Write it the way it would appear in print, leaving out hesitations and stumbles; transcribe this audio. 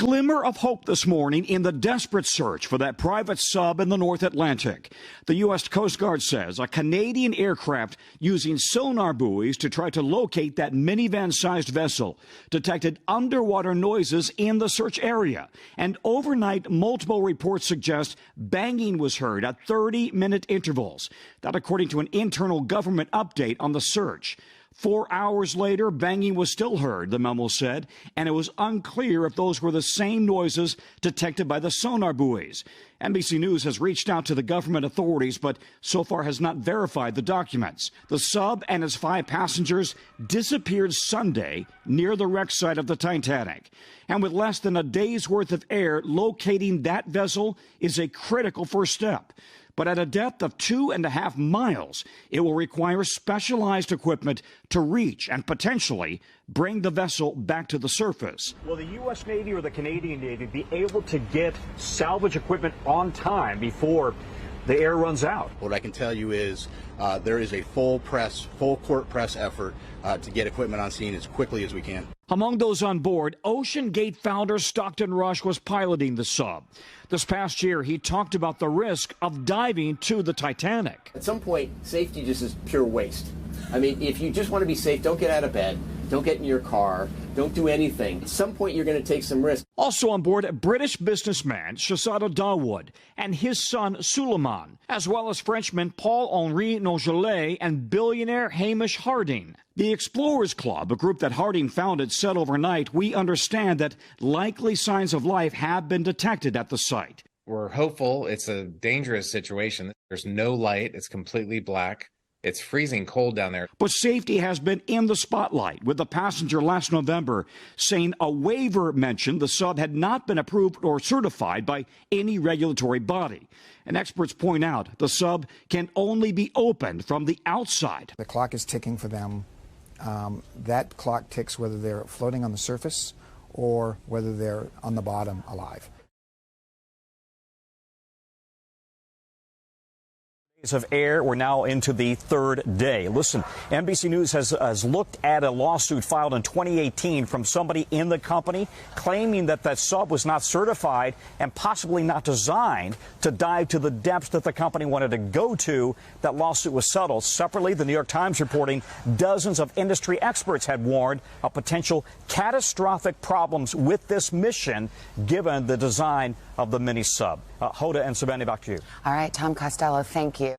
glimmer of hope this morning in the desperate search for that private sub in the North Atlantic. The U.S. Coast Guard says a Canadian aircraft using sonar buoys to try to locate that minivan-sized vessel detected underwater noises in the search area. And overnight, multiple reports suggest banging was heard at 30-minute intervals. That according to an internal government update on the search. 4 hours later, banging was still heard, the memo said, and it was unclear if those were the same noises detected by the sonar buoys. NBC News has reached out to the government authorities, but so far has not verified the documents. The sub and its 5 passengers disappeared Sunday near the wreck site of the Titanic. And with less than a day's worth of air, locating that vessel is a critical first step. But at a depth of 2.5 miles, it will require specialized equipment to reach and potentially bring the vessel back to the surface. Will the U.S. Navy or the Canadian Navy be able to get salvage equipment on time before the air runs out? What I can tell you is there is a full court press effort to get equipment on scene as quickly as we can. Among those on board, Ocean Gate founder Stockton Rush was piloting the sub. This past year, he talked about the risk of diving to the Titanic. At some point, safety just is pure waste. I mean, if you just want to be safe, don't get out of bed, don't get in your car, don't do anything. At some point, you're going to take some risk. Also on board, British businessman Shahzada Dawood and his son Suleiman, as well as Frenchman Paul-Henri Nogelet and billionaire Hamish Harding. The Explorers Club, a group that Harding founded, said overnight, "We understand that likely signs of life have been detected at the site." We're hopeful. It's a dangerous situation. There's no light. It's completely black. It's freezing cold down there. But safety has been in the spotlight, with the passenger last November saying a waiver mentioned the sub had not been approved or certified by any regulatory body. And experts point out the sub can only be opened from the outside. The clock is ticking for them. That clock ticks whether they're floating on the surface or whether they're on the bottom alive. Of air, we're now into the 3rd day. Listen, NBC News has looked at a lawsuit filed in 2018 from somebody in the company claiming that that sub was not certified and possibly not designed to dive to the depths that the company wanted to go to. That lawsuit was settled. Separately, the New York Times reporting dozens of industry experts had warned of potential catastrophic problems with this mission given the design of the mini sub. Hoda and Savannah, back to you. All right, Tom Costello, thank you.